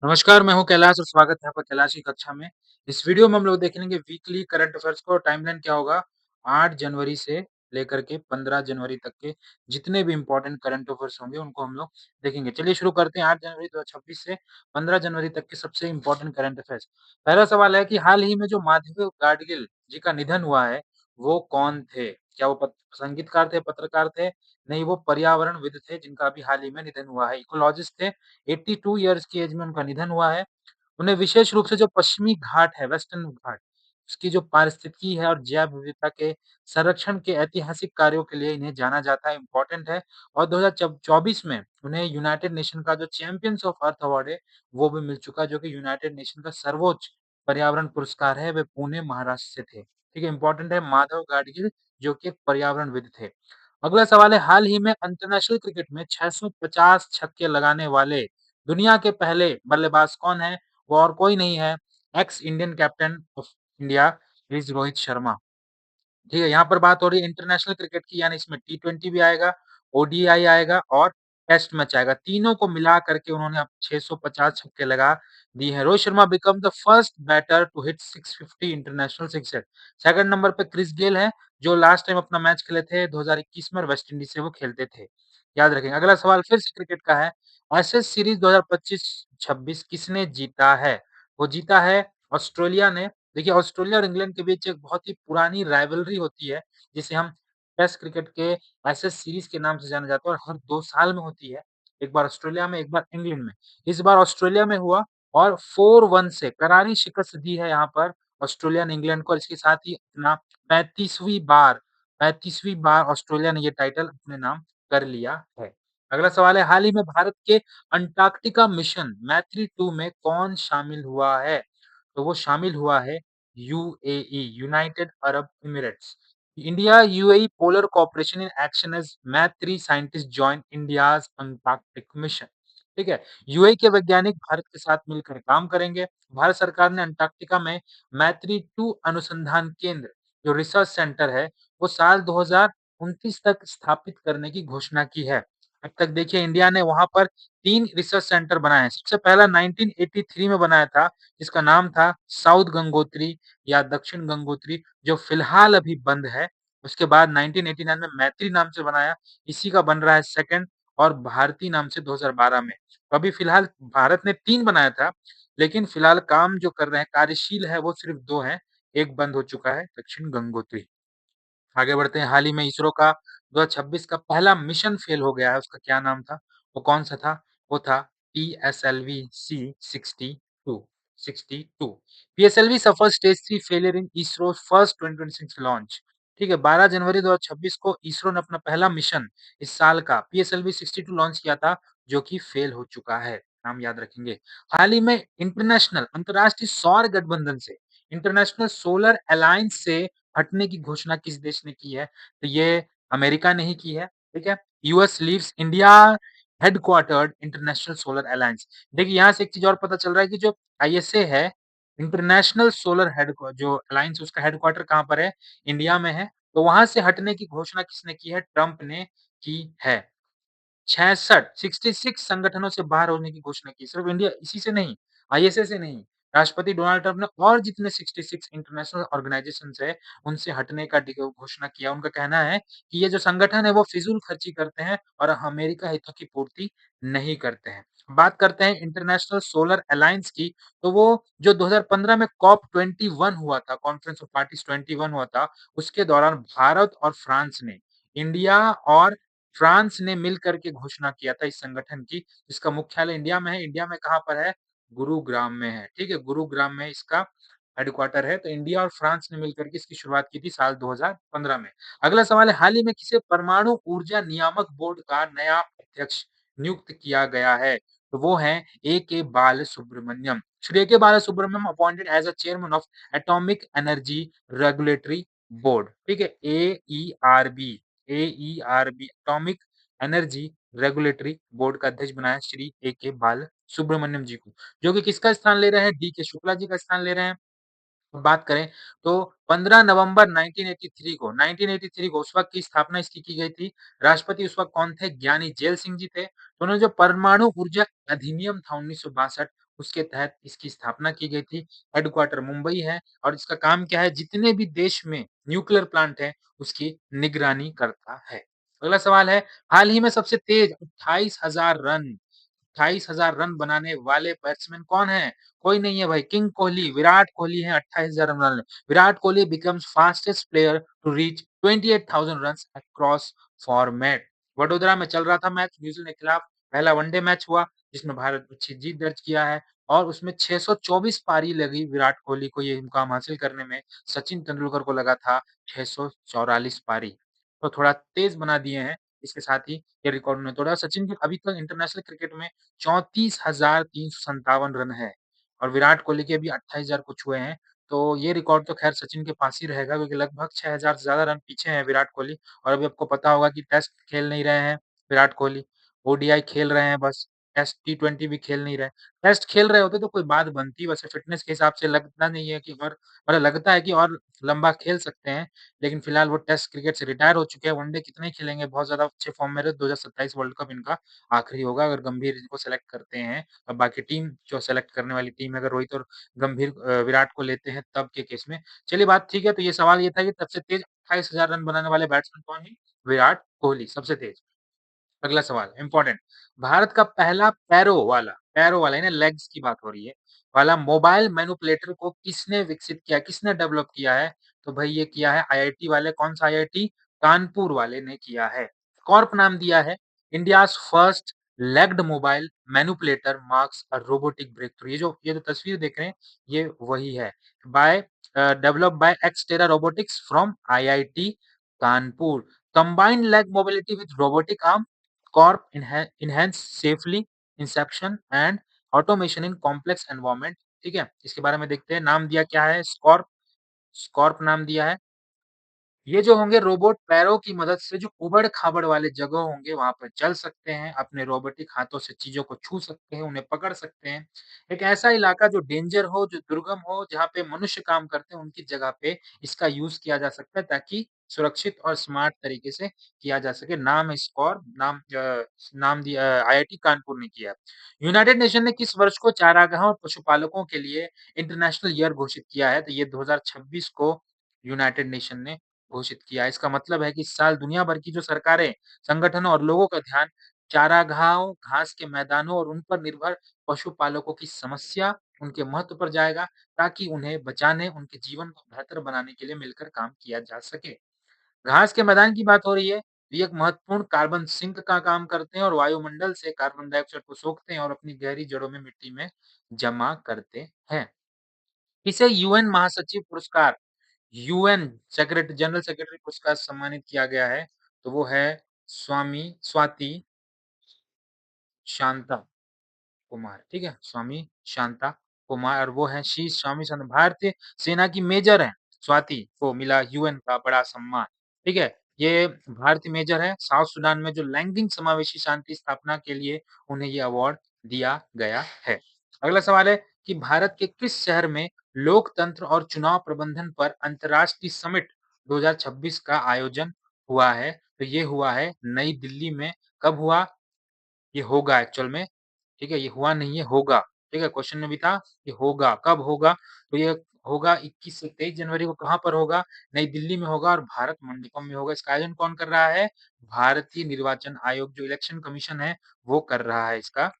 नमस्कार, मैं हूँ कैलाश और स्वागत है आपका कैलाश की कक्षा में। इस वीडियो में हम लोग देखेंगे वीकली करंट अफेयर्स को। टाइमलाइन क्या होगा 8 जनवरी से लेकर के 15 जनवरी तक के जितने भी इम्पोर्टेंट करंट अफेयर्स होंगे उनको हम लोग देखेंगे। चलिए शुरू करते हैं 8 जनवरी 2026 से 15 जनवरी तक के सबसे इम्पोर्टेंट करंट अफेयर्स। पहला सवाल है कि हाल ही में जो माधव गाडगिल जी का निधन हुआ है, वो कौन थे? क्या वो संगीतकार थे, पत्रकार थे? नहीं, वो पर्यावरणविद थे जिनका अभी हाल ही में निधन हुआ है। इकोलॉजिस्ट थे। 82 इयर्स की एज में उनका निधन हुआ है। उन्हें विशेष रूप से जो पश्चिमी घाट है, वेस्टर्न घाट, उसकी जो पारिस्थितिकी है और जैव विविधता के संरक्षण के ऐतिहासिक कार्यों के लिए इन्हें जाना जाता है, इम्पोर्टेंट है। और 2024 में उन्हें यूनाइटेड नेशन का जो चैंपियंस ऑफ अर्थ अवार्ड है, वो भी मिल चुका है, जो कि यूनाइटेड नेशन का सर्वोच्च पर्यावरण पुरस्कार है। वे पुणे, महाराष्ट्र से थे। ठीक है, इम्पोर्टेंट है माधव गाडगिल, जो कि एक पर्यावरणविद थे। अगला सवाल है, हाल ही में अंतर्राष्ट्रीय क्रिकेट में 650 छक्के लगाने वाले दुनिया के पहले बल्लेबाज कौन है? वो और कोई नहीं है, x Indian captain of India is Rohit Sharma. ठीक है, यहाँ पर बात हो रही है इंटरनेशनल क्रिकेट की, यानी इसमें टी20 भी आएगा, ओडीआई आएगा और टेस्ट मैच आएगा। तीनों को मिला करके उन्होंने अब 650 छक्के लगा दिए हैं। Rohit Sharma become the first batter to hit 650 international sixer. Second number पे क्रिस गेल है, जो लास्ट टाइम अपना मैच खेले थे 2021 में और वेस्ट इंडीज से वो खेलते थे। याद रखेंगे। अगला सवाल फिर से क्रिकेट का है। एशेज सीरीज 2025-26 किसने जीता है? वो जीता है ऑस्ट्रेलिया ने। देखिए, ऑस्ट्रेलिया और इंग्लैंड के बीच एक बहुत ही पुरानी राइवलरी होती है, जिसे हम टेस्ट क्रिकेट के एशेज सीरीज के नाम से जाना जाता है और हर 2 साल में होती है। एक बार ऑस्ट्रेलिया में, एक बार इंग्लैंड में। इस बार ऑस्ट्रेलिया में हुआ और 4-1 से करारी शिकस्त दी है यहाँ पर ऑस्ट्रेलिया ने इंग्लैंड को, और इसके साथ ही अपना 35वीं बार 35वीं बार ऑस्ट्रेलिया ने ये टाइटल अपने नाम कर लिया है। अगला सवाल है, हाल ही में भारत के अंटार्कटिका मिशन मैत्री-2 में कौन शामिल हुआ है? तो वो शामिल हुआ है UAE, United Arab Emirates. India UAE polar cooperation in action as Maitri scientist join India's Antarctic mission. ठीक है, यूएई के वैज्ञानिक भारत के साथ मिलकर काम करेंगे। भारत सरकार ने अंटार्कटिका में मैत्री 2 अनुसंधान केंद्र, जो रिसर्च सेंटर है, वो साल 2029 तक स्थापित करने की घोषणा की है। अब तक देखिए इंडिया ने वहां पर 3 रिसर्च सेंटर बनाए हैं। सबसे पहला 1983 में बनाया था, जिसका नाम था साउथ गंगोत्री या दक्षिण गंगोत्री, जो फिलहाल अभी बंद है। उसके बाद 1989 में मैत्री नाम से बनाया, इसी का बन रहा है सेकंड, और भारती नाम से 2012 में। तो अभी फिलहाल भारत ने 3 बनाया था, लेकिन फिलहाल काम जो कर रहे हैं, कार्यशील है, वो सिर्फ 2 हैं। एक बंद हो चुका है, दक्षिण गंगोत्री। आगे बढ़ते हैं। हाल ही में इसरो का 2026 का पहला मिशन फेल हो गया है। उसका क्या नाम था? वो कौन-सा था? वो था पीएसएलवी-सी 62 62। PSLV suffers stage 3 failure in ISRO first 2026 launch. ठीक है, 12 जनवरी 2026 को इसरो ने अपना पहला मिशन इस साल का पीएसएलवी 62 लॉन्च किया था, जो कि फेल हो चुका है। नाम याद रखेंगे। हाल ही में अंतर्राष्ट्रीय सौर गठबंधन से, इंटरनेशनल सोलर अलायंस से हटने की घोषणा किस देश ने की है? तो ये अमेरिका ने ही की है, ठीक है? US leaves India headquartered international solar alliance. देखिए, यहाँ से एक चीज़ और पता चल रहा है कि जो आईएसए है, इंटरनेशनल सोलर जो अलायंस, उसका हेडक्वार्टर कहाँ पर है? इंडिया में है। तो वहाँ से हटने की घोषणा किसने की है? ट्रम्प ने की है। 66 संगठनों से बाहर होने की घोषणा की। सिर्फ इंडिया इसी से नहीं, आईएसए से नहीं। राष्ट्रपति डोनाल्ड ट्रम्प ने और जितने 66 इंटरनेशनल ऑर्गनाइजेशंस हैं, उनसे हटने का घोषणा किया। उनका कहना है कि ये जो संगठन है, वो फिजूल-खर्ची करते हैं और अमेरिका हितों की पूर्ति नहीं करते हैं। बात करते हैं इंटरनेशनल सोलर अलायंस की, तो वो जो 2015 में कॉप 21 हुआ था, कॉन्फ्रेंस ऑफ पार्टीज 21 हुआ था, उसके दौरान भारत और फ्रांस ने, इंडिया और फ्रांस ने मिल कर के घोषणा किया था इस संगठन की, जिसका मुख्यालय इंडिया में है। इंडिया में कहाँ पर है? गुरुग्राम में है, ठीक है? गुरुग्राम में इसका हेडक्वार्टर है। तो इंडिया और फ्रांस ने मिलकर के इसकी शुरुआत की थी साल 2015 में। अगला सवाल है, हाल ही में किसे परमाणु ऊर्जा नियामक बोर्ड का नया अध्यक्ष नियुक्त किया गया है? तो वो हैं ए K Balasubrahmanyam. Shri A K Balasubramaniam appointed as a chairman of atomic energy regulatory board, ठीक है? AERB, AERB atomic energy regulatory board का अध्यक्ष बनाया श्री ए के बाल सुब्रमण्यम जी को, जो कि किसका स्थान ले रहे हैं? डी के शुक्ला जी का स्थान ले रहे हैं। बात करें तो 15 नवंबर 1983 को उस वक़्त की स्थापना इसकी की गई थी। राष्ट्रपति उस वक़्त कौन थे? ज्ञानी जेल सिंह जी थे। तो उन्होंने जो परमाणु ऊर्जा अधिनियम था 1962, उसके तहत इसकी स्थापना की गई थी। हेडक्वार्टर मुंबई है और इसका काम क्या है, जितने भी देश में न्यूक्लियर प्लांट हैं, उसकी निगरानी करता है। अगला सवाल है, हाल ही में सबसे तेज 28,000 रन 28,000 रन बनाने वाले बैट्समैन कौन हैं? कोई नहीं है भाई, किंग कोहली, विराट कोहली हैं 28,000 रन बनाने। Virat Kohli becomes fastest player to reach 28,000 runs across format. Vadodara में चल रहा था मैच न्यूजीलैंड के खिलाफ, पहला वनडे मैच हुआ जिसमें भारत अच्छी जीत दर्ज किया है और उसमें 624 पारी लगी विराट कोहली को ये मुकाम हासिल करने में। सचिन तेंदुलकर को लगा था 644 पारी। तो थोड़ा तेज बना दिए हैं, इसके साथ ही ये रिकॉर्ड उन्होंने तोड़ा। सचिन के अभी तक इंटरनेशनल क्रिकेट में 34,357 रन है और विराट कोहली के भी 28,000 कुछ हुए हैं। तो ये रिकॉर्ड तो ख़ैर सचिन के पास ही रहेगा क्योंकि लगभग 6,000 से ज़्यादा रन पीछे हैं विराट कोहली और अभी आपको पता होगा कि टेस्ट खेल नहीं रहे हैं विराट कोहली, ओडीआई खेल रहे हैं बस, टेस्ट टी20 भी खेल नहीं रहे। टेस्ट खेल रहे होते तो कोई बात बनती, वैसे फ़िटनेस के हिसाब से लगता नहीं है कि और मतलब लगता है कि और लंबा खेल सकते हैं, लेकिन फिलहाल वो टेस्ट क्रिकेट से रिटायर हो चुके हैं, वनडे कितने ही खेलेंगे, बहुत ज़्यादा अच्छे फ़ॉर्म में रहे, 2027 वर्ल्ड कप इनका आखिरी होगा अगर गंभीर इनको सेलेक्ट करते हैं और बाकी टीम जो सेलेक्ट करने वाली टीम है, अगर रोहित और गंभीर विराट को लेते हैं तब के केस में। चलिए बात ठीक है, तो ये सवाल ये था कि सबसे तेज़ 28,000 रन बनाने वाले बैट्समैन कौन है? विराट कोहली सबसे तेज़। अगला सवाल इम्पोर्टेंट, भारत का पहला पैरो वाला यानी लेग्स की बात हो रही है, वाला मोबाइल मैनिपुलेटर को किसने विकसित किया, किसने डेवलप किया है? तो भाई ये किया है आईआईटी वाले, कौन-सा आईआईटी? कानपुर वाले ने किया है। कॉर्प नाम दिया है, India's first legged mobile manipulator marks a robotic breakthrough. ये जो तस्वीर देख रहे हैं, ये वही है। By developed by Xterra robotics from IIT Kanpur. Combined leg mobility with robotic arm Corp enhance safely inception and automation in complex environment। ठीक है, इसके बारे में देखते हैं। नाम दिया क्या है? स्कॉर्प नाम दिया है। ये जो होंगे रोबोट पैरों की मदद से जो ऊबड़-खाबड़ वाले जगह होंगे वहाँ पर चल सकते हैं, अपने रोबोटिक हाथों से चीज़ों को छू सकते हैं, उन्हें पकड़ सकते हैं। एक ऐसा इलाका जो डेंजर हो, जो दुर्गम हो, जहाँ पे मनुष्य काम करते हैं, उनकी जगह पे इसका यूज़ किया जा सकता है ताकि सुरक्षित और स्मार्ट तरीके से किया जा सके। नाम है स्कॉर्प, नाम दिया आईआईटी कानपुर ने किया है। यूनाइटेड नेशन ने किस वर्ष को चारागाहों और पशुपालकों के लिए इंटरनेशनल ईयर घोषित किया है? तो ये 2026 को यूनाइटेड नेशन ने घोषित किया। इसका मतलब है कि इस साल दुनिया भर की जो सरकारें, संगठनों और लोगों का ध्यान चारागाहों, घास के मैदानों और उन पर निर्भर पशुपालकों की समस्या, उनके महत्व पर जाएगा ताकि उन्हें बचाने, उनके जीवन को बेहतर बनाने के लिए मिलकर काम किया जा सके। घास के मैदान की बात हो रही है, ये एक महत्वपूर्ण कार्बन सिंक का काम करते हैं और वायुमंडल से कार्बन डाइऑक्साइड को सोखते हैं और अपनी गहरी जड़ों में मिट्टी में जमा करते हैं। इसे यूएन महासचिव पुरस्कार यूएन जनरल सेक्रेटरी पुरस्कार से सम्मानित किया गया है, तो वो है स्वाति शांता कुमार, ठीक है? स्वामी शांता कुमार और वो हैं श्री स्वामी शांता भारतीय सेना की मेजर हैं, स्वाति को मिला यूएन का बड़ा सम्मान, ठीक है? ये भारतीय मेजर हैं, साउथ सूडान में जो लैंगिक समावेशी शांति स्थापना के लिए उन्हें ये अवार्ड दिया गया है। अगला सवाल है कि भारत के किस शहर में लोकतंत्र और चुनाव प्रबंधन पर अंतर्राष्ट्रीय समिट 2026 का आयोजन हुआ है? तो ये हुआ है नई दिल्ली में। कब हुआ? ये होगा एक्चुअल में, ठीक है? ये हुआ नहीं है, होगा, ठीक है? क्वेश्चन में भी था कि होगा, कब होगा? तो ये होगा 21 से 23 जनवरी को कहाँ पर होगा? नई दिल्ली में होगा और भारत मंडपम में होगा। इसका आयोजन कौन कर रहा है? भारतीय निर्वाचन आयोग जो इलेक्शन कमीशन है, वो कर रहा है इसका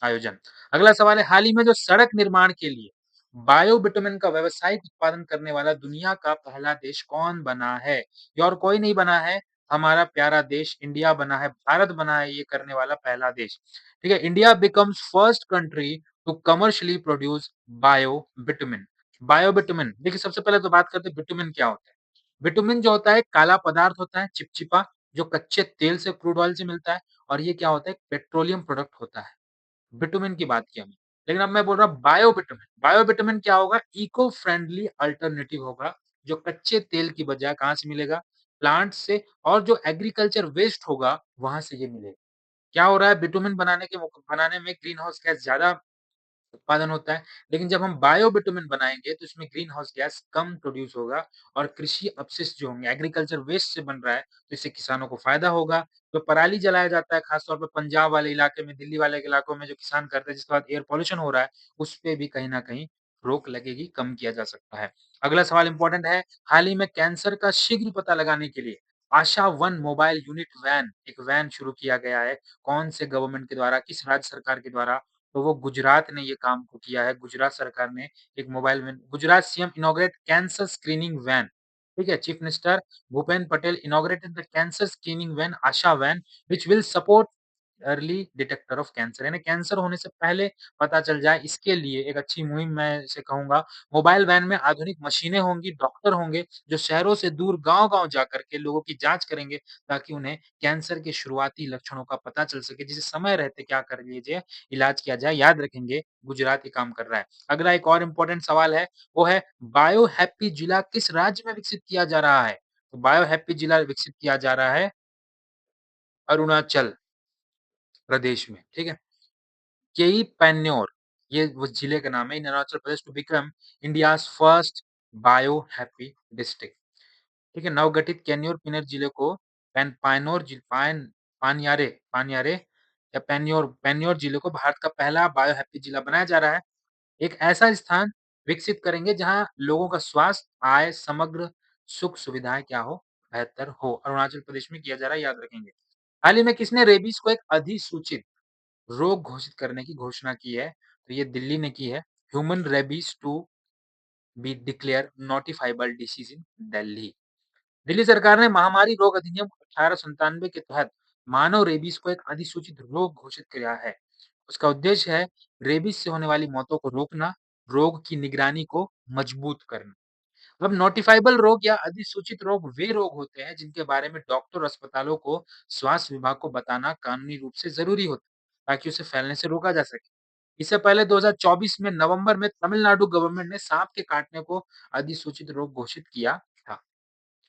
आयोजन। अगला सवाल है, हाल ही में जो सड़क निर्माण के लिए बायोबिटुमेन का व्यावसायिक उत्पादन करने वाला दुनिया का पहला देश कौन बना है? ये और कोई नहीं बना है, हमारा प्यारा देश इंडिया बना है, भारत बना है ये करने वाला पहला देश। ठीक है? India becomes first country to commercially produce biobitumen. Biobitumen देखिए सबसे पहले तो बात करते हैं बिटुमेन क्या होता है? बिटुमेन जो होता है काला पदार्थ होता है, चिपचिपा, जो कच्चे तेल से क्रूड ऑयल से मिलता है और ये क्या होता है? पेट्रोलियम प्रोडक्ट होता है। बिटुमेन की बात की हमने। लेकिन अब मैं बोल रहा हूँ बायोबिटुमेन। बायोबिटुमेन क्या होगा? इको फ्रेंडली अल्टरनेटिव होगा, जो कच्चे तेल की बजाय कहाँ से मिलेगा? प्लांट से और जो एग्रीकल्चर वेस्ट होगा, वहाँ से ये मिलेगा। क्या हो रहा है बिटुमेन बनाने में ग्रीन हाउस गैस ज़्यादा उत्पादन होता है। लेकिन जब हम बायो बिटुमेन बनाएँगे तो इसमें ग्रीन हाउस गैस कम प्रोड्यूस होगा और कृषि अपशिष्ट जो होंगे एग्रीकल्चर वेस्ट से बन रहा है, तो इससे किसानों को फ़ायदा होगा। तो पराली जलाया जाता है ख़ास तौर पे पंजाब वाले इलाके में, दिल्ली वाले इलाकों में जो किसान करते हैं जिसके बाद एयर पॉल्यूशन हो रहा है, उस पे भी कहीं न कहीं रोक लगेगी, कम किया जा सकता है। अगला सवाल इम्पोर्टेंट है, हाल ही में कैंसर का शीघ्र पता लगाने के लिए आशा वन मोबाइल यूनिट वैन, एक वैन शुरू किया गया है। कौन से गवर्नमेंट के द्वारा, किस राज्य सरकार के द्वारा? तो वो गुजरात ने ये काम को किया है। गुजरात सरकार ने एक mobile van Gujarat CM inaugurate cancer screening van, ठीक है? Chief minister Bhupen Patel inaugurated the cancer screening van Asha van which will support early detector of cancer यानी कैंसर होने से पहले पता चल जाए इसके लिए एक अच्छी मुहिम मैं इसे कहूँगा। मोबाइल वैन में आधुनिक मशीनें होंगी, डॉक्टर होंगे जो शहरों से दूर गाँव-गाँव जाकर के लोगों की जाँच करेंगे ताकि उन्हें कैंसर के शुरुआती लक्षणों का पता चल सके, जिसे समय रहते क्या कर लीजिए इलाज किया जाए। याद रखेंगे गुजरात ये काम कर रहा है। अगला एक और इम्पोर्टेंट सवाल है, वो है बायो हैप्पी जिला किस राज्य में विकसित किया जा रहा है? तो बायो हैप्पी जिला विकसित किया जा रहा है अरुणाचल प्रदेश में, ठीक है? केई पैन्योर ये वो जिले का नाम है in Arunachal Pradesh to become India's first bio happy district, ठीक है? नवगठित कैन्योर पिनर जिले को पानयारे या पैन्योर जिले को भारत का पहला बायो हैप्पी जिला बनाया जा रहा है। एक ऐसा स्थान विकसित करेंगे जहाँ लोगों का स्वास्थ्य, आय, समग्र सुख-सुविधाएँ क्या हो? बेहतर हो। अरुणाचल प्रदेश में किया जा रहा है, याद रखेंगे। हाल ही में किसने रेबीज़ को एक अधिसूचित रोग घोषित करने की घोषणा की है? तो ये दिल्ली ने की है। Human rabies to be declare notifiable disease in Delhi. Delhi सरकार ने महामारी रोग अधिनियम 1897 के तहत मानव रेबीज को एक अधिसूचित रोग घोषित किया है। उसका उद्देश्य है रेबीज से होने वाली मौतों को रोकना, रोग की निगरानी को मजबूत करना। अब नोटिफाइबल रोग या अधिसूचित रोग वे रोग होते हैं जिनके बारे में डॉक्टर और अस्पतालों को स्वास्थ्य विभाग को बताना कानूनी रूप से जरूरी होता है ताकि उसे फैलने से रोका जा सके। इससे पहले 2024 में नवंबर में तमिलनाडु गवर्नमेंट ने सांप के काटने को अधिसूचित रोग घोषित किया था।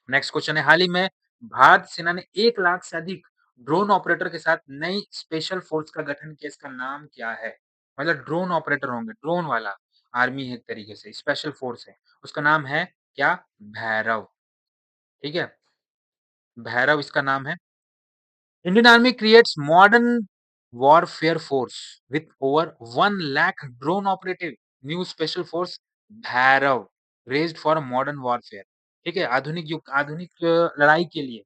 नेक्स्ट क्वेश्चन है, हाल ही में भारत सेना ने 1 लाख से अधिक ड्रोन ऑपरेटर के साथ नई स्पेशल फोर्स का गठन किया, इसका नाम क्या है? मतलब ड्रोन ऑपरेटर होंगे, ड्रोन वाला आर्मी है एक तरीके से, स्पेशल फोर्स है। उसका नाम है क्या? भैरव, ठीक है? भैरव इसका नाम है। Indian Army creates modern warfare force with over 1 lakh drone operative new special force Bhairav raised for modern warfare। ठीक है? आधुनिक युग आधुनिक लड़ाई के लिए,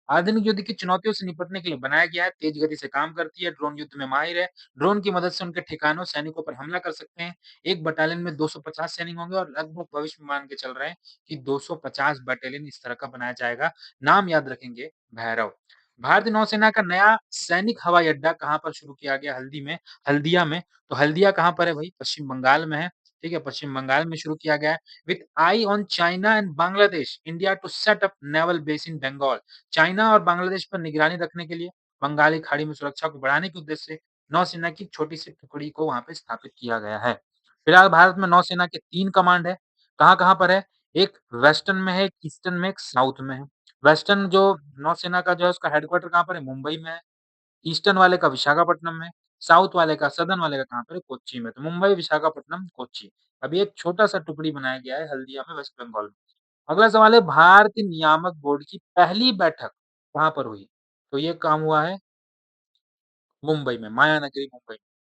आधुनिक युद्ध की चुनौतियों से निपटने के लिए बनाया गया है, तेज गति से काम करती है, ड्रोन युद्ध में माहिर है, ड्रोन की मदद से उनके ठिकानों, सैनिकों पर हमला कर सकते हैं। एक बटालियन में 250 सैनिक होंगे और लगभग भविष्य में मान के चल रहे हैं कि 250 बटालियन इस तरह का बनाया जाएगा। नाम याद रखेंगे भैरव। भारतीय नौसेना का नया सैनिक हवाई अड्डा कहाँ पर शुरू किया गया? हल्दिया में। तो हल्दिया कहाँ पर है भई? पश्चिम बंगाल में है, ठीक है? पश्चिम बंगाल में शुरू किया गया है। With eye on China and Bangladesh, India to set up naval base in Bengal. China और बांग्लादेश पर निगरानी रखने के लिए, बंगाली खाड़ी में सुरक्षा को बढ़ाने के उद्देश्य से नौसेना की छोटी-सी टुकड़ी को वहाँ पे स्थापित किया गया है। फिलहाल भारत में नौसेना के 3 कमांड है। कहाँ-कहाँ पर है? एक वेस्टर्न में है, एक ईस्टर्न में, एक साउथ में है। वेस्टर्न जो नौसेना का जो है उसका हेडक्वार्टर कहाँ पर है? मुंबई में है। ईस्टर्न वाले का विशाखापट्टनम में, साउथ वाले का सदर्न वाले का कहाँ पर है? कोच्चि में। तो मुंबई, विशाखापट्टनम, कोच्चि। अभी एक छोटा-सा टुकड़ी बनाया गया है हल्दिया में, वेस्ट बंगाल में। अगला सवाल है भारतीय नियामक बोर्ड की पहली बैठक कहाँ पर हुई? तो ये काम हुआ है मुंबई में, मायानगरी Mumbai.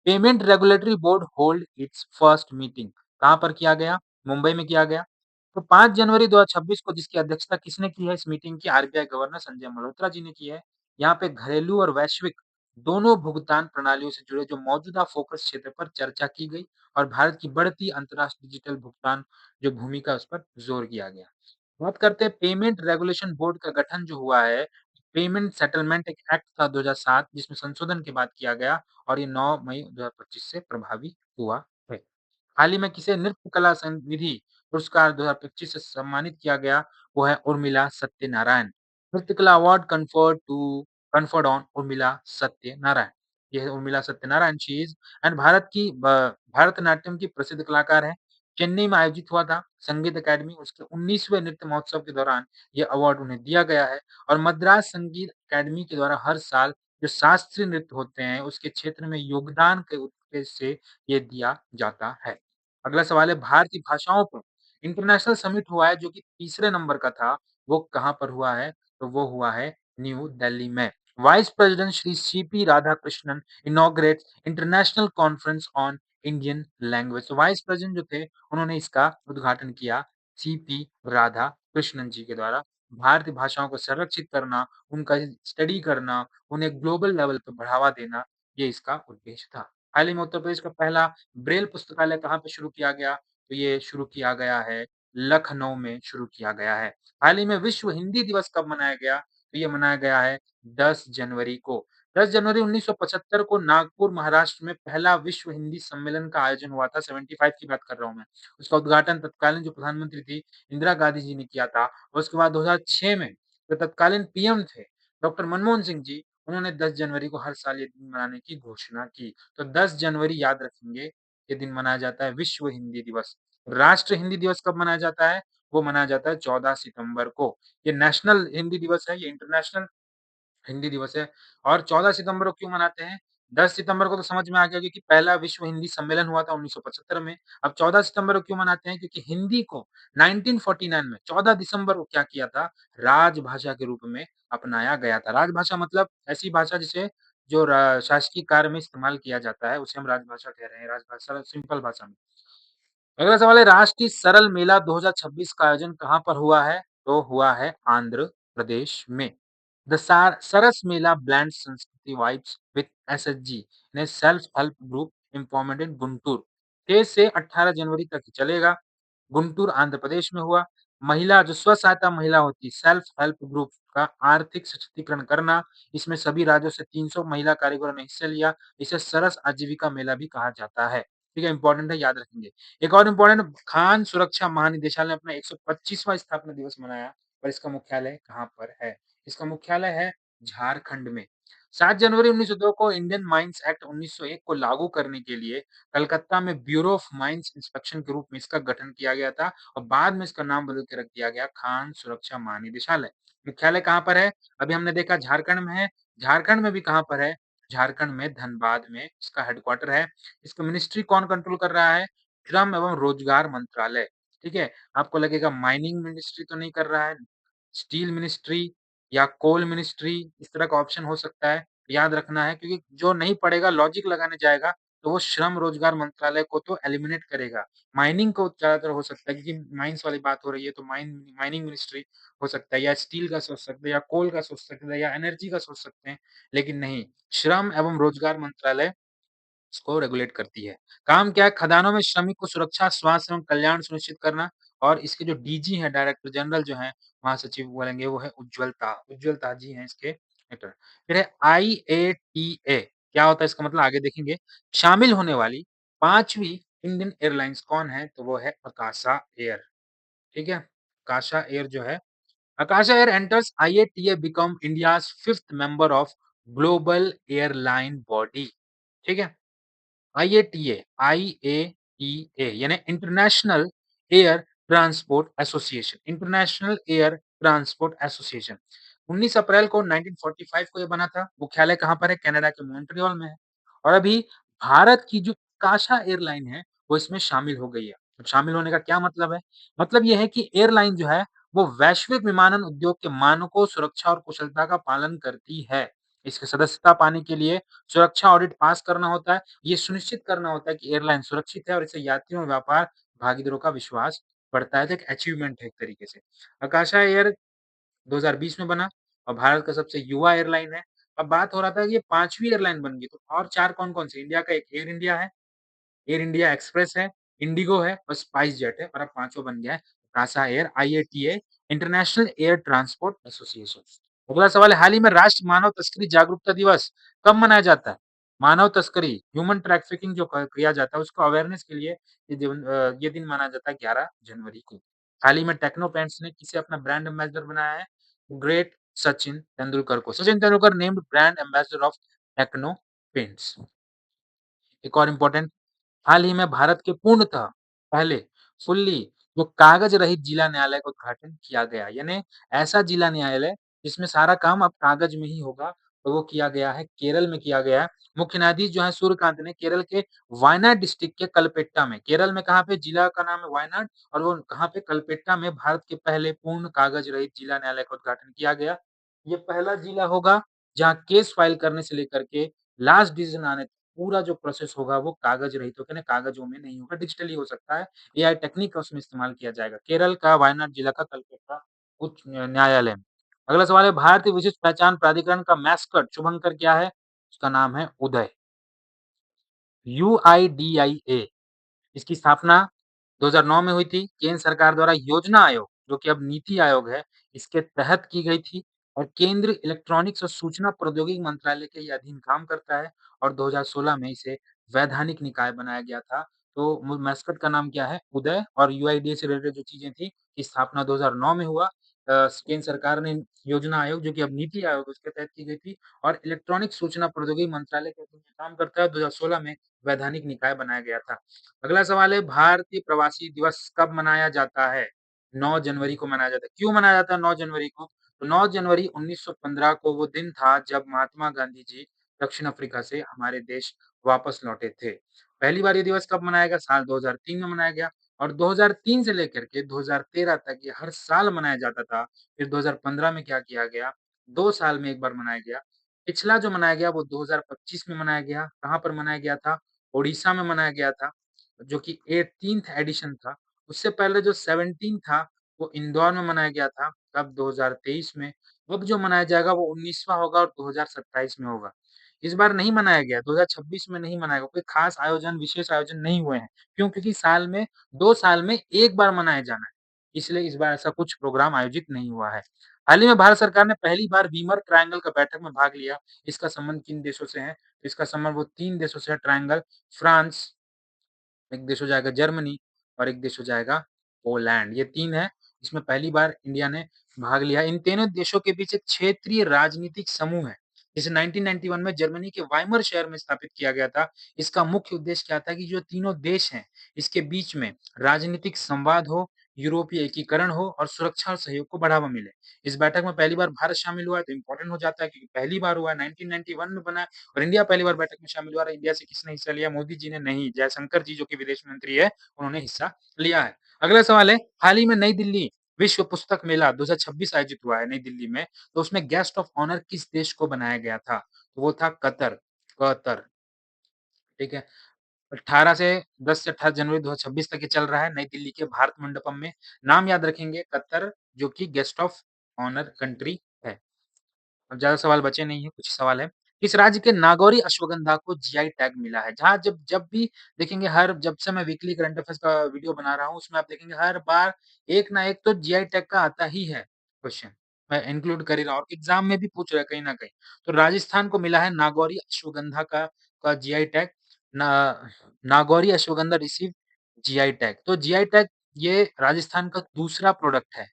Payment regulatory board hold its first meeting कहाँ पर किया गया? मुंबई में किया गया। तो 5 जनवरी 2026 को जिसकी अध्यक्षता किसने की है इस मीटिंग की? आरबीआई गवर्नर संजय मल्होत्रा जी ने की है। यहाँ पे घरेलू और वैश्विक दोनों भुगतान प्रणालियों से जुड़े जो मौजूदा फोकस क्षेत्र पर चर्चा की गई और भारत की बढ़ती अंतर्राष्ट्रीय डिजिटल भुगतान जो भूमिका है उस पर जोर दिया गया। बात करते हैं पेमेंट रेगुलेशन बोर्ड का गठन जो हुआ है, पेमेंट सेटलमेंट एक एक्ट था 2007 जिसमें संशोधन के बाद किया गया और ये 9 मई 2025 से प्रभावी हुआ है। हाल ही में किसे नृत्य कला निधि पुरस्कार 2025 से सम्मानित किया गया, वो है उर्मिला सत्यनारायण। नृत्य कला award conferred on Urmila Satyanarayan. ये है Urmila Satyanarayan, she is and Bharatanatyam की प्रसिद्ध कलाकार है। चेन्नई में आयोजित हुआ था संगीत अकादमी उसके 19वें नृत्य महोत्सव के दौरान ये अवार्ड उन्हें दिया गया है और मद्रास संगीत अकादमी के द्वारा हर साल जो शास्त्रीय नृत्य होते हैं, उसके क्षेत्र में योगदान के तरीके से ये दिया जाता है। अगला सवाल है भारतीय भाषाओं पर इंटरनेशनल समिट हुआ है जो कि तीसरे नंबर का था, वो कहाँ पर हुआ है? तो वो हुआ है न्यू दिल्ली में। Vice president Shri CP Radhakrishnan inaugurates international conference on Indian language. तो वाइस प्रेसिडेंट जो थे, उन्होंने इसका उद्घाटन किया सीपी राधाकृष्णन जी के द्वारा। भारतीय भाषाओं को संरक्षित करना, उनका स्टडी करना, उन्हें ग्लोबल लेवल पे बढ़ावा देना, ये इसका उद्देश्य था। हाल ही में उत्तर प्रदेश का पहला ब्रेल पुस्तकालय कहाँ पे शुरू किया गया? तो ये शुरू किया गया है लखनऊ में शुरू किया गया है। हाल ही में विश्व हिंदी दिवस कब मनाया गया? तो ये मनाया गया है 10 जनवरी को। 10 जनवरी 1975 को नागपुर, महाराष्ट्र में पहला विश्व हिंदी सम्मेलन का आयोजन हुआ था, 75 की बात कर रहा हूँ मैं। उसका उद्घाटन तत्कालीन जो प्रधानमंत्री थी, इंदिरा गांधी जी ने किया था और उसके बाद 2006 में जो तत्कालीन पीएम थे, डॉक्टर मनमोहन सिंह जी, उन्होंने 10 जनवरी को हर साल ये दिन मनाने की घोषणा की। तो 10 जनवरी याद रखेंगे, ये दिन मनाया जाता है विश्व हिंदी दिवस। राष्ट्र हिंदी दिवस कब मनाया जाता है? वो मनाया जाता है 14 सितंबर को। ये नेशनल हिंदी दिवस है, ये इंटरनेशनल हिंदी दिवस है और 14 सितंबर को क्यों मनाते हैं? 10 सितंबर को तो समझ में आ गया क्योंकि पहला विश्व हिंदी सम्मेलन हुआ था 1975 में। अब 14 सितंबर को क्यों मनाते हैं? क्योंकि हिंदी को 1949 में 14 दिसंबर को क्या किया था? राजभाषा के रूप में अपनाया गया था। राजभाषा मतलब ऐसी भाषा जिसे जो शासकीय कार्य में इस्तेमाल किया जाता है, उसे हम राजभाषा कह रहे हैं, राजभाषा सिंपल भाषा में। अगला सवाल है राष्ट्रीय सरल मेला 2026 का आयोजन कहाँ पर हुआ है? तो हुआ है आंध्र प्रदेश में। द सरस मेला ब्लेंड्स संस्कृति वाइब्स विथ एसएचजी ने सेल्फ हेल्प ग्रुप एम्पावरमेंट इन गुंटूर 6 से 18 जनवरी तक चलेगा। गुंटूर आंध्र प्रदेश में हुआ। महिला जो स्व सहायता महिला होती है, सेल्फ हेल्प ग्रुप का आर्थिक सशक्तिकरण करना, इसमें सभी राज्यों से 300 महिला कारीगरों ने हिस्सा लिया। इसे सरस आजीविका मेला भी कहा जाता है। ठीक है, इंपॉर्टेंट है, याद रखेंगे। एक और इम्पोर्टेंट खान सुरक्षा महानिदेशालय ने अपना 125वां स्थापना दिवस मनाया और इसका मुख्यालय कहाँ पर है? इसका मुख्यालय है झारखंड में। 7 जनवरी 1902 को इंडियन माइंस एक्ट 1901 को लागू करने के लिए कलकत्ता में ब्यूरो ऑफ माइंस इंस्पेक्शन के रूप में इसका गठन किया गया था और बाद में इसका नाम बदल के रख दिया गया खान सुरक्षा महानिदेशालय। मुख्यालय कहाँ पर है? अभी हमने देखा झारखंड में है। झारखंड में भी कहाँ पर है? झारखंड में धनबाद में इसका हेडक्वार्टर है। इसका मिनिस्ट्री कौन कंट्रोल कर रहा है? श्रम एवं रोजगार मंत्रालय। ठीक है, आपको लगेगा माइनिंग मिनिस्ट्री तो नहीं कर रहा है, स्टील मिनिस्ट्री या कोल मिनिस्ट्री, इस तरह का ऑप्शन हो सकता है। याद रखना है क्योंकि जो नहीं पढ़ेगा लॉजिक लगाने जाएगा, तो वो श्रम रोजगार मंत्रालय को तो एलिमिनेट करेगा। माइनिंग को ज़्यादातर हो सकता है क्योंकि माइन्स वाली बात हो रही है, तो माइनिंग मिनिस्ट्री हो सकता है या स्टील का सोच सकते हैं या कोल का सोच सकते हैं या एनर्जी का सोच सकते हैं, लेकिन नहीं, श्रम एवं रोजगार मंत्रालय इसको रेगुलेट करती है। काम क्या है? खदानों में श्रमिक को सुरक्षा, स्वास्थ्य एवं कल्याण सुनिश्चित करना और इसके जो डीजी हैं, डायरेक्टर जनरल जो हैं, महासचिव बोलेंगे वो है उज्ज्वलता, उज्ज्वलता जी हैं इसके डायरेक्टर। फिर है आईएटीए, क्या होता है इसका मतलब आगे देखेंगे। शामिल होने वाली 5वीं इंडियन एयरलाइंस कौन है? तो वो है अकाशा एयर, ठीक है? अकाशा एयर जो है, Akasha Air enters IATA become India's fifth member of global airline body. ठीक है? आईएटीए, आईएटीए यानी international air transport association, international air transport association. 19 अप्रैल को 1945 को ये बना था। मुख्यालय कहाँ पर है? कनाडा के मॉन्ट्रियल में है। और अभी भारत की जो काशा एयरलाइन है, वो इसमें शामिल हो गई है। तो शामिल होने का क्या मतलब है? मतलब ये है कि एयरलाइन जो है, वो वैश्विक विमानन उद्योग के मानकों, सुरक्षा और कुशलता का पालन करती है। इसकी सदस्यता पाने के लिए सुरक्षा ऑडिट पास करना होता है। ये सुनिश्चित करना होता है कि एयरलाइन सुरक्षित है और इससे यात्रियों और व्यापार भागीदारों का विश्वास बढ़ता है। तो एक अचीवमेंट है एक तरीके से। आकाशा एयर 2020 में बना और भारत का सबसे युवा एयरलाइन है। अब बात हो रहा था कि ये 5वीं एयरलाइन बन गई, तो और 4 कौन-कौन से? इंडिया का एक एयर इंडिया है, एयर इंडिया एक्सप्रेस है, इंडिगो है और स्पाइस जेट है और अब 5वां बन गया है कासा air, IATA, international air transport association. अगला सवाल है हाल ही में राष्ट्रीय मानव तस्करी जागरूकता दिवस कब मनाया जाता है? मानव तस्करी, ह्यूमन ट्रैफिकिंग जो किया जाता है उसको अवेयरनेस के लिए ये दिन मनाया जाता है 11 जनवरी को। हाल ही में टेक्नो पैंट्स ने किसे अपना ब्रांड एम्बेसडर बनाया है? ग्रेट सचिन तेंदुलकर को। Sachin Tendulkar named brand ambassador of techno paints. एक और इम्पोर्टेंट, हाल ही में भारत के पूर्णतः पहले फुल्ली जो कागज रहित जिला न्यायालय का उद्घाटन किया गया। यानी ऐसा जिला न्यायालय जिसमें सारा काम अब कागज में ही होगा, तो वो किया गया है केरल में किया गया है। मुख्य न्यायाधीश जो हैं सूर्यकांत ने केरल के वायनाड डिस्ट्रिक्ट के कलपेट्टा में, केरल में कहाँ पे जिला का नाम है वायनाड और वो कहाँ पे कलपेट्टा में भारत के पहले पूर्ण कागज रहित जिला न्यायालय का उद्घाटन किया गया। ये पहला जिला होगा जहाँ केस फाइल करने से लेकर के लास्ट डिसीजन आने तक पूरा जो प्रोसेस होगा वो कागज रहित होकर ना कागज़ों में नहीं होगा, डिजिटली हो सकता है। एआई टेक्निक का उसमें इस्तेमाल किया जाएगा। केरल का वायनाड जिला का कलपेट्टा उच्च न्यायालय में। अगला सवाल है भारतीय विशिष्ट पहचान प्राधिकरण का मैस्कॉट शुभंकर क्या है? उसका नाम है उदय। यूआईडीआईए इसकी स्थापना 2009 में हुई थी। केंद्र सरकार द्वारा योजना आयोग, जो कि अब नीति आयोग है, इसके तहत की गई थी और केंद्रीय इलेक्ट्रॉनिक्स और सूचना प्रौद्योगिकी मंत्रालय के ये अधीन काम करता है और 2016 में इसे वैधानिक निकाय बनाया गया था। तो मु मैस्कॉट का नाम क्या है? उदय और यूआईडीए से रिलेटेड जो चीज़ें थी, की स्थापना 2009 में हुआ। केंद्र सरकार ने योजना आयोग, जो कि अब नीति आयोग है, उसके तहत की गई थी और इलेक्ट्रॉनिक सूचना प्रौद्योगिकी मंत्रालय के अधीन काम करता है। 2016 में वैधानिक निकाय बनाया गया था। अगला सवाल है भारतीय प्रवासी दिवस कब मनाया जाता है? 9 जनवरी को मनाया जाता है। क्यों मनाया जाता है 9 जनवरी को? तो 9 जनवरी 1915 को वो दिन था जब महात्मा गांधी जी दक्षिण अफ्रीका से हमारे देश वापस लौटे थे। पहली बार ये दिवस कब मनाया गया? साल 2003 में मनाया गया और 2003 से लेकर के 2013 तक ये हर साल मनाया जाता था। फिर 2015 में क्या किया गया? 2 साल में 1 बार मनाया गया। पिछला जो मनाया गया वो 2025 में मनाया गया। कहाँ पर मनाया गया था? ओडिशा में मनाया गया था, जो कि 18th एडिशन था। उससे पहले जो 17 था, वो इंदौर में मनाया गया था, कब 2023 में। अब जो मनाया जाएगा वो 19वाँ होगा और 2027 में होगा। इस बार नहीं मनाया गया, 2026 में नहीं मनाएगा, कोई खास आयोजन, विशेष आयोजन नहीं हुए हैं। क्यों? क्योंकि साल में 2 साल में 1 बार मनाया जाना है, इसलिए इस बार ऐसा कुछ प्रोग्राम आयोजित नहीं हुआ है। हाल ही में भारत सरकार ने पहली बार वीमर ट्रायंगल का बैठक में भाग लिया। इसका संबंध किन देशों से है? तो इसका संबंध वो 3 देशों से है ट्रायंगल, फ्रांस, एक देश हो जाएगा जर्मनी और एक देश हो जाएगा पोलैंड। ये 3 है, इसमें पहली बार इंडिया ने भाग लिया। इन तीनों देशों के बीच एक क्षेत्रीय राजनीतिक समूह है, जिसे 1991 में जर्मनी के वाइमर शहर में स्थापित किया गया था। इसका मुख्य उद्देश्य क्या था कि जो तीनों देश हैं, इसके बीच में राजनीतिक संवाद हो, यूरोपीय एकीकरण हो और सुरक्षा और सहयोग को बढ़ावा मिले। इस बैठक में पहली बार भारत शामिल हुआ है, तो इम्पोर्टेंट हो जाता है क्योंकि पहली बार हुआ है, 1991 में बना है और इंडिया पहली बार बैठक में शामिल हुआ और इंडिया से किसने हिस्सा लिया? मोदी जी ने नहीं, जयशंकर जी जो कि विदेश मंत्री है, उन्होंने हिस्सा लिया है। अगला सवाल है, हाल ही में नई दिल्ली विश्व पुस्तक मेला 2026 आयोजित हुआ है नई दिल्ली में, तो उसमें गेस्ट ऑफ ऑनर किस देश को बनाया गया था? तो वो था कतर, कतर, ठीक है? 18 से 10 से 18 जनवरी 2026 तक ये चल रहा है नई दिल्ली के भारत मंडपम में। नाम याद रखेंगे कतर, जो कि गेस्ट ऑफ ऑनर कंट्री है। अब ज़्यादा सवाल बचे नहीं हैं, कुछ सवाल हैं। किस राज्य के नागौरी अश्वगंधा को जीआई टैग मिला है? जहाँ जब जब भी देखेंगे हर जब से मैं वीकली करंट अफेयर्स का वीडियो बना रहा हूँ, उसमें आप देखेंगे हर बार एक ना एक तो जीआई टैग का आता ही है क्वेश्चन। मैं इंक्लूड कर ही रहा हूँ और एग्ज़ाम में भी पूछ रहा है कहीं न कहीं। तो राजस्थान को मिला है नागौरी अश्वगंधा का जीआई टैग। ना Nagauri ashwagandha receive GI tag. तो जीआई टैग ये राजस्थान का दूसरा प्रोडक्ट है।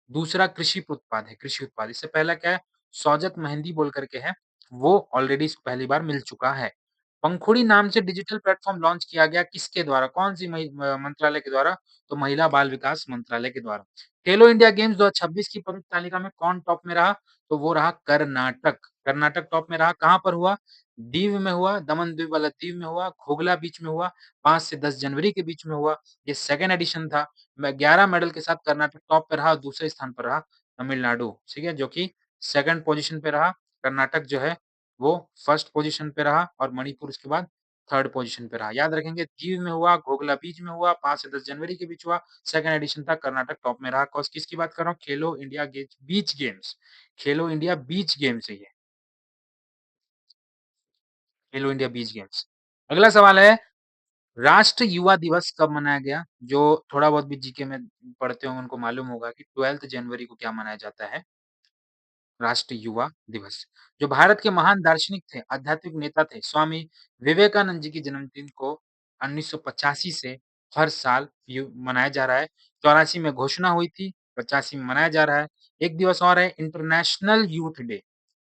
दूसरा कृषि उत्पाद है, कृषि उत्पाद। इससे पहला क्या है, सौजत मेहंदी बोल करके है, वो ऑलरेडी पहली बार मिल चुका है। पंखुड़ी नाम से डिजिटल प्लेटफ़ॉर्म लॉन्च किया गया किसके द्वारा? कौन-सी मंत्रालय के द्वारा? तो महिला बाल विकास मंत्रालय के द्वारा। खेलो इंडिया गेम्स 2026 की पदक तालिका में कौन टॉप में रहा? तो वो रहा कर्नाटक। कर्नाटक टॉप में रहा। कहाँ पर हुआ? दीव में हुआ, दमन-दीव वाला दीव में हुआ, घोघला बीच में हुआ, 5 से 10 जनवरी के बीच में हुआ। ये सेकंड एडिशन था। में 11 मेडल के साथ कर्नाटक टॉप पे रहा और दूसरे स्थान पर रहा तमिलनाडु, ठीक है? जो कि सेकंड पोज़ीशन पे रहा। कर्नाटक जो है वो फर्स्ट पोज़ीशन पे रहा और मणिपुर उसके बाद थर्ड पोज़ीशन पे रहा। याद रखेंगे दीव में हुआ, घोघला बीच में हुआ, 5 से 10 जनवरी के बीच हुआ, सेकंड एडिशन था कर्नाटक टॉप में रहा। कौस किसकी बात कर रहा हूँ? खेलो इंडिया बीच गेम्स। खेलो इंडिया बीच गेम्स है ये, खेलो इंडिया बीच गेम्स। अगला सवाल है राष्ट्र युवा दिवस कब मनाया गया? जो थोड़ा बहुत भी जीके में पढ़ते होंगे उनको मालूम होगा कि 12th जनवरी को क्या मनाया जाता है? राष्ट्रीय युवा दिवस। जो भारत के महान दार्शनिक थे, आध्यात्मिक नेता थे, स्वामी विवेकानंद जी की जन्मदिन को 1985 से हर साल मनाया जा रहा है। 84 में घोषणा हुई थी, 85 में मनाया जा रहा है। एक दिवस और है इंटरनेशनल यूथ डे।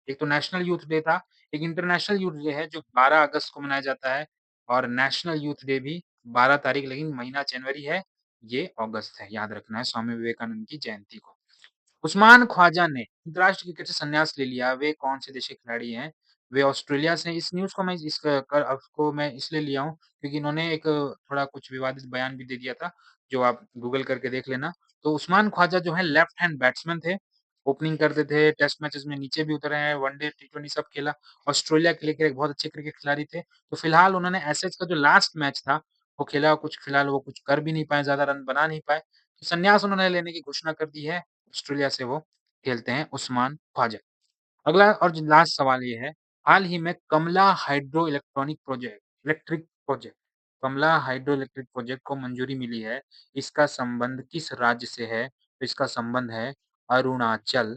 एक तो नेशनल यूथ डे था, एक इंटरनेशनल यूथ डे है जो 12 अगस्त को मनाया जाता है और नेशनल यूथ डे भी 12 तारीख लेकिन महीना जनवरी है, ये अगस्त है, याद रखना है स्वामी विवेकानंद की जयंती को। उस्मान ख्वाजा ने अंतर्राष्ट्रीय क्रिकेट से संन्यास ले लिया। वे कौन से देश के खिलाड़ी हैं? वे ऑस्ट्रेलिया से इस न्यूज़ को मैं इस क आपको मैं इसलिए लिया हूँ क्योंकि इन्होंने एक थोड़ा कुछ विवादित बयान भी दे दिया था, जो आप गूगल करके देख लेना। तो उस्मान ख्वाजा जो है लेफ्ट हैंड बैट्समैन थे, ओपनिंग करते थे, टेस्ट मैचेज़ में नीचे भी उतरे हैं, वनडे, टी20 सब खेला। ऑस्ट्रेलिया के लिए एक बहुत अच्छे क्रिकेट खिलाड़ी थे। तो फिलहाल उन्होंने एशेज़ का जो लास्ट मैच था, वो खेला कुछ फिलहाल वो कुछ कर भी नहीं पाए, ज़्यादा रन बना नहीं पाए। तो संन्यास उन्होंने लेने की घोषणा कर दी है, ऑस्ट्रेलिया से वो खेलते हैं उस्मान ख्वाजा। अगला और जो लास्ट सवाल ये है, हाल ही में कमला हाइड्रो इलेक्ट्रिक प्रोजेक्ट कमला हाइड्रो इलेक्ट्रिक प्रोजेक्ट को मंजूरी मिली है। इसका संबंध किस राज्य से है? तो इसका संबंध है अरुणाचल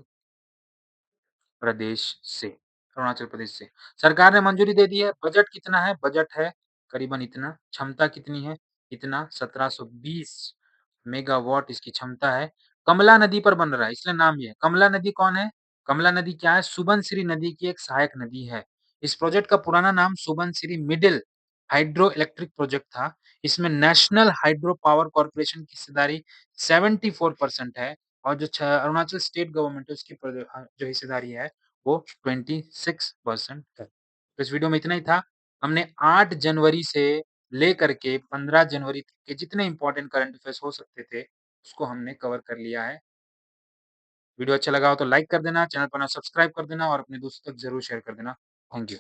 प्रदेश से अरुणाचल प्रदेश से। सरकार ने मंजूरी दे दी है, बजट कितना है? बजट है करीबन इतना, क्षमता कितनी है? इतना 1720 मेगावाट इसकी क्षमता है। कमला नदी पर बन रहा है, इसलिए नाम ये है। कमला नदी कौन है? कमला नदी क्या है? सुबनसिरी नदी की एक सहायक नदी है। इस प्रोजेक्ट का पुराना नाम Subansiri middle hydro electric project था। इसमें नेशनल हाइड्रो पावर कॉर्पोरेशन की हिस्सेदारी 74% है और जो अरुणाचल स्टेट गवर्नमेंट है उसकी जो हिस्सेदारी है वो 26% है। तो इस वीडियो में इतना ही था। हमने 8 जनवरी से लेकर के 15 जनवरी तक के जितने इम्पोर्टेंट करंट अफेयर्स हो सकते थे, उसको हमने कवर कर लिया है। वीडियो अच्छा लगा हो तो लाइक कर देना, चैनल पर नया सब्सक्राइब कर देना और अपने दोस्तों तक ज़रूर शेयर कर देना। Thank you.